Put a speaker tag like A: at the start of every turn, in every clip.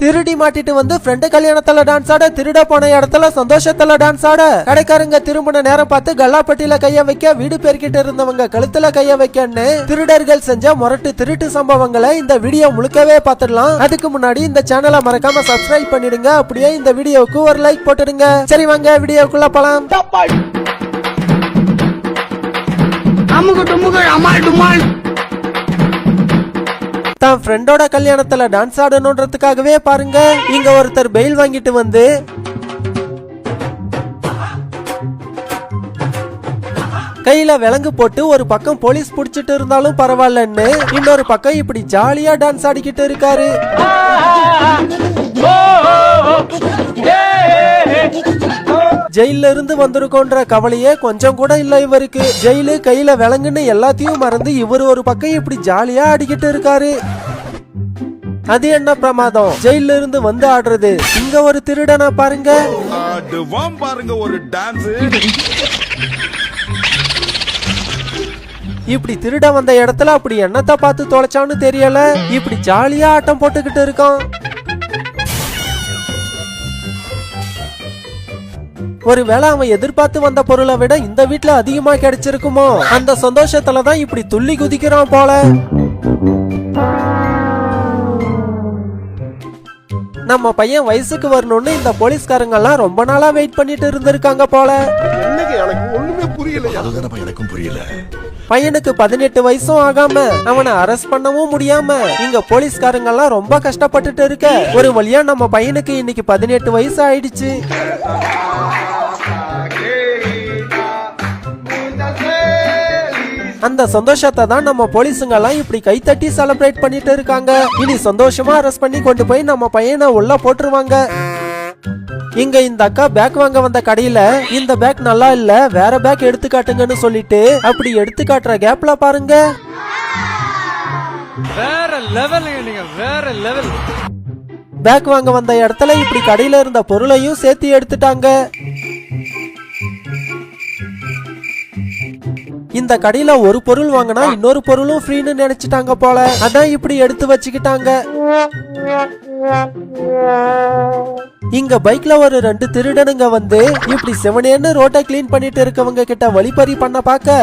A: திருடி மாட்டிட்டு வந்து ஃப்ரெண்டு கல்யாணத்துல டான்ஸ் ஆட, திருட போன இடத்துல சந்தோஷத்துல டான்ஸ் ஆட, கடைக்காரங்க திரும்பின நேரம் பார்த்து கல்லாப்பட்டியில கைய வைக்க, வீடு பெருக்கிட்டு இருந்தவங்க கழுத்துல கைய வைக்கன்னு திருடர்கள் செஞ்ச முரட்டு திருட்டு சம்பவங்களை இந்த வீடியோ முழுக்கவே பார்த்துடலாம். அதுக்கு முன்னாடி இந்த சேனலை மறக்காம சப்ஸ்கிரைப் பண்ணிடுங்க. அப்படியே இந்த வீடியோவுக்கு ஒரு லைக் போட்டுடுங்க. சரி வாங்க வீடியோக்குள்ள போலாம். தான் ஃப்ரெண்டோட கல்யாணத்துல டான்ஸ் ஆடணுன்றதுக்காகவே பாருங்க, இங்க ஒருத்தர் பெயில் வாங்கிட்டு வந்து கையில விலங்கு போட்டு ஒரு பக்கம் போலீஸ் புடிச்சிட்டு இருந்தாலும் பரவாயில்லன்னு இன்னொரு பக்கம் இப்படி ஜாலியா டான்ஸ் ஆடிக்கிட்டு இருக்காரு. ஜெயில இருந்து வந்திருக்கோன்ற கவலையே கொஞ்சம் கூட இல்ல இவருக்கு. ஜெயிலு கையில விலங்குன்னு எல்லாத்தையும் மறந்து இவர் ஒரு பக்கம் இப்படி ஜாலியா ஆடிக்கிட்டு இருக்காரு. அது என்ன பிரமாதம், ஜெயில இருந்து வந்து ஆடுறது. இங்க ஒரு திருடனா பாருங்க, ஒரு டான்ஸ். இப்படி திருட வந்த இடத்துல அப்படி என்னத்த பார்த்து தொலைச்சான்னு தெரியல, இப்படி ஜாலியா ஆட்டம் போட்டுக்கிட்டு இருக்கான். ஒருவேளை அவன் எதிர்பார்த்து வந்த பொருளை விட இந்த வீட்டுல அதிகமா கிடைச்சிருக்குமோ, அந்த சந்தோஷத்துலதான் இப்படி துள்ளி குதிக்கிறான் போல. நம்ம பையன் வயசுக்கு வரணும்னு இந்த போலீஸ்காரங்க எல்லாம் ரொம்ப நாளா வெயிட் பண்ணிட்டு இருந்திருக்காங்க போல. பையனுக்கு 18 வயசும் ஆகாம அவனை அரெஸ்ட் பண்ணவும் முடியாம இங்க போலீஸ்காரங்க எல்லாம் ரொம்ப கஷ்டப்பட்டுட்டு இருக்க, ஒரு வழியா நம்ம பையனுக்கு இன்னைக்கு 18 வயசு ஆயிடுச்சு. அந்த சந்தோஷத்தை தான் நம்ம போலீஸுங்க எல்லாம் இப்படி கைத்தட்டி செலிப்ரேட் பண்ணிட்டு இருக்காங்க. இனி சந்தோஷமா அரெஸ்ட் பண்ணி கொண்டு போய் நம்ம பையனை உள்ள போட்டுருவாங்க. இங்க இந்த அக்கா பேக் வாங்க வந்த கடையில இந்த பேக் நல்லா இல்ல, வேற பேக் எடுத்து காட்டுங்கன்னு சொல்லிட்டு அப்படி எடுத்து காட்டுற கேப்ல பாருங்க,
B: வேற லெவல், வேற லெவல்.
A: பேக் வாங்க வந்த இடத்துல இப்படி கடையில இருந்த பொருளையும் சேர்த்து எடுத்துட்டாங்க. இந்த கடையில ஒரு பொருள் வாங்கினா இன்னொரு பொருளும் ஃப்ரீன்னு நினைச்சிட்டாங்க போல, அதான் இப்படி எடுத்து வச்சுக்கிட்டாங்க. இங்க பைக்ல ஒரு 2 திருடனுங்க வந்து இப்படி செவனேன்னு ரோட்டை கிளீன் பண்ணிட்டு இருக்கவங்க கிட்ட வழிப்பறி பண்ண பாக்க,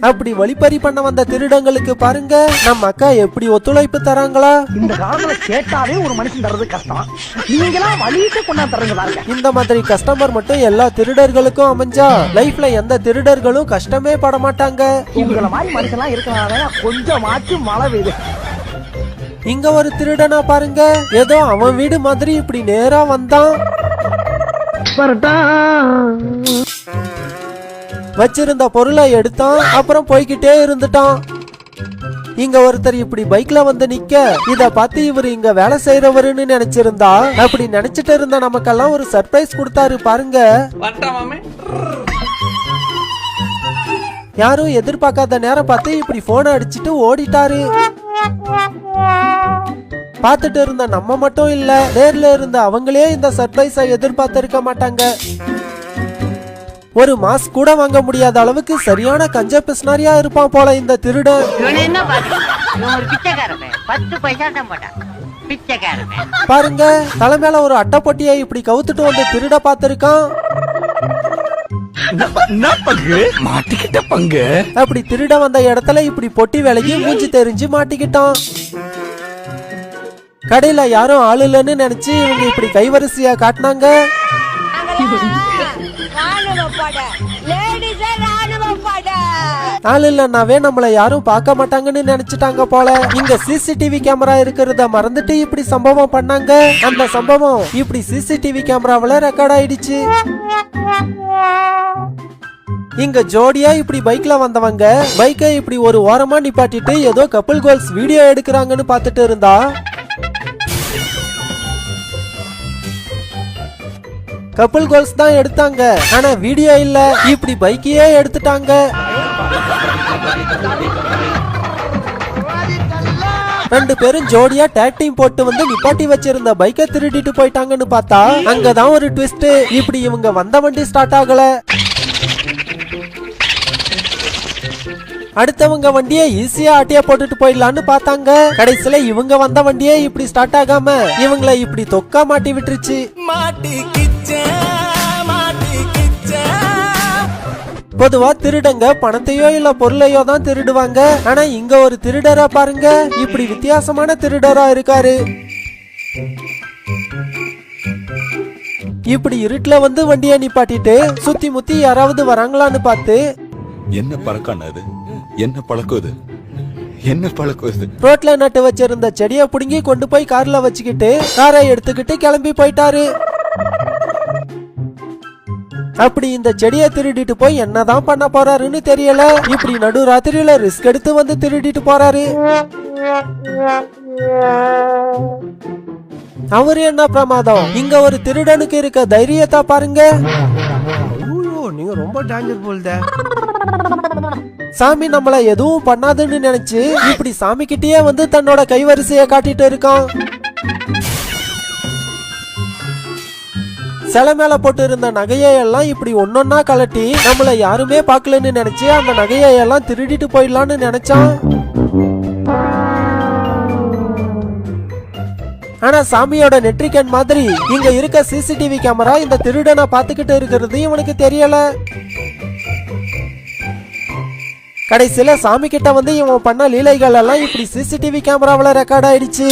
A: அப்படி வழிப்பறி பண்ண வந்த திருடங்களுக்கு பாருங்க நம்ம அக்கா எப்படி ஒத்துழைப்பு தராங்களா.
C: இந்த காலத்துல கேட்டாவே ஒரு மனுஷன் தரது கஷ்டம், நீங்களா வலிக்க கொண்டா தரங்க பாருங்க.
A: இந்த மாதிரி கஸ்டமர் மட்டும் எல்லா திருடர்களுக்கும் அமைஞ்சா லைஃப்ல எந்த திருடர்களும் கஷ்டமே பட மாட்டாங்க.
C: உங்களை மாதிரி மனுஷன்லாம் இருக்கனால கொஞ்சமாச்சு மழை பெய்யுது.
A: இங்க ஒரு திருடனா பாருங்க, ஏதோ அவன் வீடு மாதிரி இப்படி நேரா வந்தான், வச்சிருந்த பொருளை எடுத்தான், அப்புறம் போய்கிட்டே இருந்துட்டான். இங்க ஒருத்தர் இப்படி பைக்ல வந்து நிக்க, இத பார்த்து இவரு இங்க வேலை செய்யறவருன்னு நினைச்சிருந்தா, அப்படி நினைச்சிட்டு இருந்த நமக்கெல்லாம் ஒரு சர்ப்ரைஸ் கொடுத்தாரு பாருங்க. யாரும் எதிர்பார்க்காத நேரம் பார்த்து இப்படி போனை அடிச்சிட்டு ஓடிட்டாரு. பார்த்துட்டு இருந்த நம்ம மட்டும் இல்ல, நேர்ல இருந்த அவங்களே இந்த சர்ப்ரைஸை எதிர்பார்த்து இருக்க மாட்டாங்க. ஒரு மாஸ்க் கூட வாங்க முடியாத அளவுக்கு சரியான கஞ்ச பிஸ்னாரியா இருப்பான் போல இந்த திருடன். பாருங்க, தலைமையில ஒரு அட்டைப்பொட்டியை இப்படி கவுத்துட்டு வந்து திருட பார்த்திருக்கான். அப்படி திருட வந்த இடத்துல இப்படி பொட்டி விலகி மூஞ்சி தெரிஞ்சு மாட்டிக்கிட்டான். கடையில யாரும் ஆள் இல்லன்னு நினைச்சு இவங்க இப்படி கைவரிசையா காட்டினாங்க. ஆள் இல்லன்னாவே நம்மள யாரும் பார்க்க மாட்டாங்கன்னு நினைச்சிட்டாங்க போல. இங்க சிசிடிவி கேமரா இருக்கிறத மறந்துட்டு இப்படி சம்பவம் பண்ணாங்க. அந்த சம்பவம் இப்படி சிசிடிவி கேமராவில ரெக்கார்ட் ஆயிடுச்சு. இங்க ஜோடியா இப்படி பைக்ல வந்தவங்க பைக்கை இப்படி ஒரு ஓரமா நிப்பாட்டிட்டு ஏதோ கப்புள் கோல்ஸ் வீடியோ எடுக்கிறாங்கன்னு பார்த்துட்டு இருந்தா, கப்புள் கோல்ஸ் தான் எடுத்தாங்க, ஆனா வீடியோ இல்ல, இப்படி பைக்கையே எடுத்துட்டாங்க. ரெண்டு பேரும் ஜோடியா டேக் டீம் போட்டு வந்து நிப்பாட்டி வச்சிருந்த பைக்கை திருடிட்டு போயிட்டாங்கன்னு பார்த்தா அங்கதான் ஒரு ட்விஸ்ட். இப்படி இவங்க வந்த வண்டி ஸ்டார்ட் ஆகல, அடுத்தவங்க வண்டியை ஈஸியா ஆட்டியா போட்டுட்டு போயிடலான்னு பார்த்தாங்க. கடைசியில இவங்க வந்த வண்டியே இப்படி ஸ்டார்ட் ஆகாம இவங்கள இப்படி தொக்கா மாட்டி விட்டுருச்சு. பொதுவா திருடங்க பணத்தையோ இல்ல பொருளையோ தான் திருடுவாங்க. ஆனா இங்க ஒரு திருடரா பாருங்க, இப்படி வித்தியாசமான திருடரா இருக்காரு. இப்படி இருட்டுல வந்து வண்டியை நிப்பாட்டிட்டு சுத்தி முத்தி யாராவது வராங்களான்னு பார்த்து
D: என்ன பழக்கானது, என்ன பழக்குது, என்ன பழக்குது.
A: ரோட்ல நட்டு வச்சிருந்த செடியை புடுங்கி கொண்டு போய் கார்ல வச்சுக்கிட்டு காரை எடுத்துக்கிட்டு கிளம்பி போயிட்டாரு. அப்படி இந்த செடியை திருடிட்டு போய் என்னதான் பண்ண போறாருன்னு தெரியல. இப்படி நடு ராத்திரியில ரிஸ்க் எடுத்து வந்து திருடிட்டு போறாரு. அவரு என்ன பிரமாதம், இங்க ஒரு திருடனுக்கு இருக்க தைரியத்தை பாருங்க.
E: நீங்க ரொம்ப டேஞ்சர் போல்த.
A: சாமி நம்மள எதுவும் பண்ணாதுன்னு நினைச்சு இப்படி சாமி கிட்டயே வந்து தன்னோட கைவரிசைய காட்டிட்டு இருக்கான். சில மேல போட்டு இருந்த நகையை எல்லாம் இப்படி ஒன்னொன்னா கலட்டி நம்மள யாருமே பாக்கலன்னு நினைச்சு அந்த நகையை எல்லாம் திருடிட்டு போயிடலான்னு நினைச்சான். ஆனா சாமியோட நெட்ரிகன் மாதிரி இங்க இருக்க சிசிடிவி கேமரா இந்த திருடனை பாத்துக்கிட்டு இருக்கிறது இவனுக்கு தெரியல. கடைசியில சாமி கிட்ட வந்து இவன் பண்ண லீலைகள் எல்லாம் இப்படி சிசிடிவி கேமராவில ரெக்கார்ட் ஆயிடுச்சு.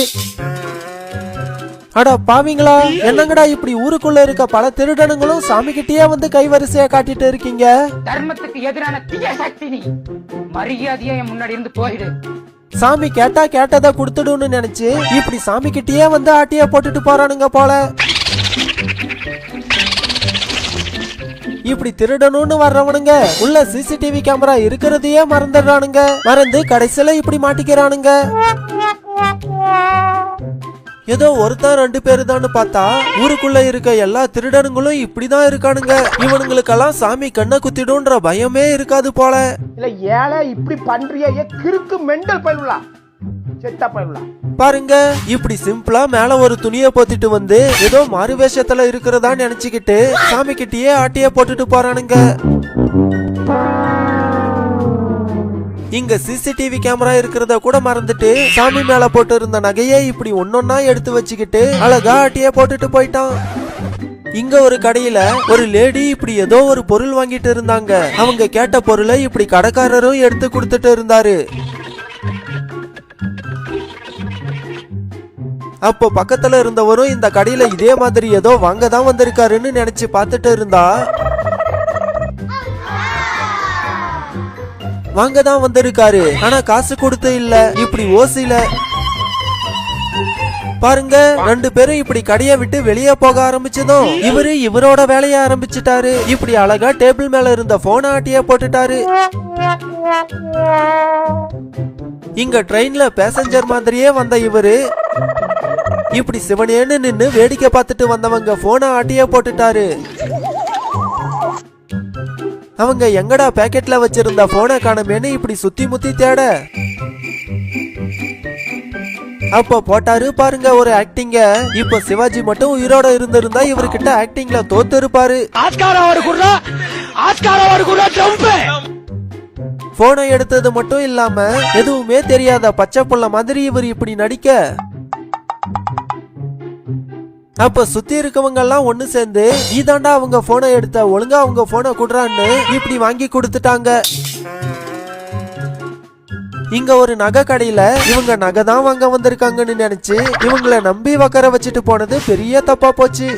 A: அட பாவீங்களா, என்னங்கடா இப்படி ஊருக்குள்ள இருக்க பல திருடனுங்களும் சாமி கிட்டயே வந்து கைவரிசையா காட்டிட்டு இருக்கீங்க.
F: தர்மத்துக்கு எதிரான தீய சக்தி நீ, மரியாதையா என் முன்னாடி இருந்து போயிடு.
A: சாமி கேட்டா கேட்டதை கொடுத்துடுன்னு நினைச்சு இப்படி சாமி கிட்டயே வந்து ஆட்டிய போட்டுட்டு போறானுங்க போல. இப்படி திருடணும்னு வர்றவனுங்க உள்ள சிசிடிவி கேமரா இருக்கிறதையே மறந்துடுறானுங்க. மறந்து கடைசியில இப்படி மாட்டிக்கிறானுங்க. ஏதோ ஒருத்தன் ரெண்டு பேரு தான் பார்த்தா ஊருக்குள்ள இருக்க எல்லா திருடனுங்களும் இப்படிதான் இருக்கானுங்க. இவனுங்களுக்கெல்லாம் சாமி கண்ணை குத்திடும்ன்ற பயமே இருக்காது போல.
C: இல்ல ஏழை இப்படி பண்றிய கிறுக்கு மெண்டல் பயிலுலா செத்தா பயிலுலா.
A: பாருங்க, இப்படி சிம்பிளா மேல ஒரு துணியை போத்திட்டு வந்து ஏதோ மாறு வேஷத்துல இருக்கிறதா நினைச்சுக்கிட்டு சாமி கிட்டயே ஆட்டிய போட்டுட்டு போறானுங்க. இங்க சிசிடிவி கேமரா இருக்கிறத கூட மறந்துட்டு சாமி மேல போட்டு இருந்த நகையை இப்படி ஒன்னொன்னா எடுத்து வச்சுக்கிட்டு அழகா ஆட்டிய போட்டுட்டு போயிட்டான். இங்க ஒரு கடையில ஒரு லேடி இப்படி ஏதோ ஒரு பொருள் வாங்கிட்டு இருந்தாங்க. அவங்க கேட்ட பொருளை இப்படி கடைக்காரரும் எடுத்து கொடுத்துட்டு இருந்தாரு. அப்போ பக்கத்துல இருந்தவரும் இந்த கடையில இதே மாதிரி ஏதோ வாங்க தான் வந்திருக்காருன்னு நினைச்சு பார்த்துட்டு இருந்தா, வாங்க தான் வந்திருக்காரு ஆனா காசு கொடுத்து இல்ல, இப்படி ஓசில. பாருங்க, ரெண்டு பேரும் இப்படி கடையை விட்டு வெளியே போக ஆரம்பிச்சதும் இவரு இவரோட வேலைய ஆரம்பிச்சுட்டாரு. இப்படி அழகா டேபிள் மேல இருந்த போன ஆட்டிய போட்டுட்டாரு. இங்க ட்ரெயின்ல பேசஞ்சர் மாதிரியே வந்த இவரு இப்படி சிவனேன்னு நின்னு வேடிக்கை பார்த்துட்டு வந்தவங்க போன ஆட்டிய போட்டுட்டாரு. அவங்க எங்கடா பேக்கெட்ல வச்சிருந்த போனை காணமேன்னு இப்படி சுத்தி முத்தி தேட அப்ப போட்டாரு பாருங்க ஒரு ஆக்டிங்க. இப்ப சிவாஜி மட்டும் உயிரோட இருந்திருந்தா இவர்கிட்ட ஆக்டிங்ல தோத்து இருப்பாரு. போனை எடுத்தது மட்டும் இல்லாம எதுவுமே தெரியாத பச்சை புள்ள மாதிரி இவர் இப்படி நடிக்க அப்ப சுத்தி இருக்கவங்க எல்லாம் ஒண்ணு சேர்ந்து நீதாண்டா அவங்க போனை எடுத்த, ஒழுங்கா அவங்க போனை குடுறான்னு இப்படி வாங்கி கொடுத்துட்டாங்க. இங்க ஒரு நகை கடையில இவங்க நகை தான் வாங்க வந்திருக்காங்கன்னு நினைச்சு இவங்களை நம்பி உட்கார வச்சுட்டு போனது பெரிய தப்பா போச்சு.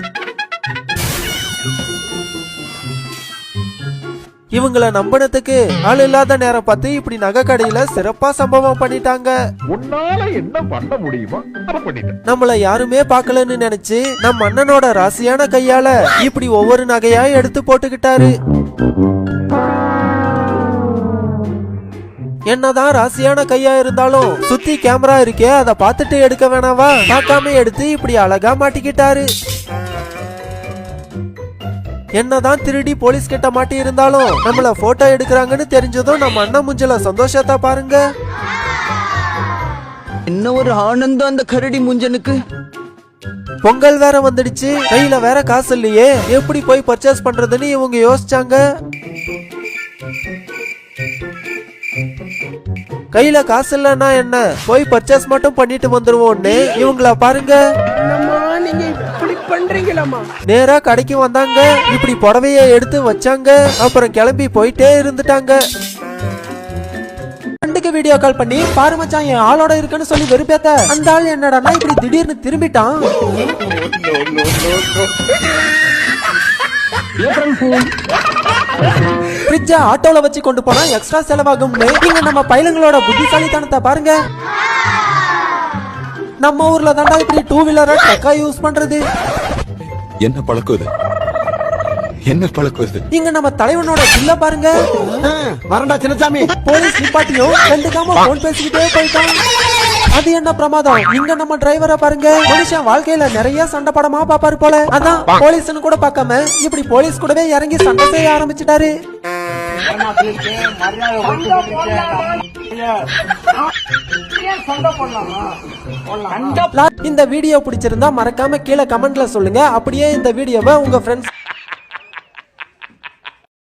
A: இவங்களை நம்பினதுக்கு ஆள் இல்லாத நேரம் பார்த்து இப்படி நகை கடையில சிறப்பா சம்பவம் பண்ணிட்டாங்க.
E: உன்னால என்ன பண்ண முடியுமோ அதை பண்ணிட்டேன்.
A: நம்மள யாருமே பார்க்கலன்னு நினைச்சு நம் அண்ணனோட ராசியான கையால இப்படி ஒவ்வொரு நகையா எடுத்து போட்டுக்கிட்டாரு. என்னதான் ராசியான கையா இருந்தாலும் சுத்தி கேமரா இருக்கே, அதை பார்த்துட்டு எடுக்க வேணாவா, பார்க்காம எடுத்து இப்படி அழகா மாட்டிக்கிட்டாரு. என்னதான் திருடி போலீஸ் கிட்ட மாட்டி இருந்தாலும் நம்மள போட்டோ எடுக்கிறாங்கன்னு தெரிஞ்சதும் நம்ம அண்ணன் முஞ்சல சந்தோஷத்தை பாருங்க.
G: என்ன ஒரு ஆனந்தம் அந்த கரடி முஞ்சனுக்கு.
A: பொங்கல் வேற வந்துடுச்சு, கையில வேற காசு இல்லையே, எப்படி போய் பர்ச்சேஸ் பண்றதுன்னு இவங்க யோசிச்சாங்க. கையில காசு இல்லன்னா என்ன, போய் பர்ச்சேஸ் மட்டும் பண்ணிட்டு வந்துருவோம்னு இவங்கள பாருங்க.
C: நீங்க இப்படி பண்றீங்களாமா?
A: நேரா கடைக்கு வந்தாங்க, இப்படி புடவைய எடுத்து வச்சாங்க, அப்புறம் கிளம்பி போயிட்டே இருந்துட்டாங்க. ஃப்ரெண்டுக்கு வீடியோ கால் பண்ணி பாரு மச்சான் என் ஆளோட இருக்குன்னு சொல்லி வெறுப்பேத்த அந்த ஆள் என்னடான்னா இப்படி திடீர்னு திரும்பிட்டான். ஃப்ரிட்ஜ ஆட்டோல வச்சு கொண்டு போனா எக்ஸ்ட்ரா செலவாகும்னு இங்க நம்ம பையலுங்களோட புத்திசாலித்தனத்தை பாருங்க. நம்ம ஊர்ல தாண்டா இப்படி 2 வீலரை ட்ரக்கா யூஸ் பண்றது.
D: என்ன பழக்கம் இது? என்ன பழக்கம் இது?
A: இங்க நம்ம தலைவனோட பில்ல பாருங்க.
E: வரண்டா சின்னசாமி.
A: போலீஸ் நிப்பாட்டியும் கண்டுக்காம போன் பேசிக்கிட்டே போயிட்டான். அது என்ன பிரமாதம். இங்க நம்ம டிரைவரை பாருங்க. மனுஷன் வாழ்க்கையில நிறைய சண்டை படமா பாப்பாரு போல. அதான் போலீஸ்னு கூட பார்க்காம இப்படி போலீஸ் கூடவே இறங்கி சண்டை செய்ய ஆரம்பிச்சிட்டாரு. இந்த வீடியோ பிடிச்சிருந்தா மறக்காம கீழே கமெண்ட்ல சொல்லுங்க. அப்படியே இந்த வீடியோவை உங்க ஃப்ரெண்ட்ஸ்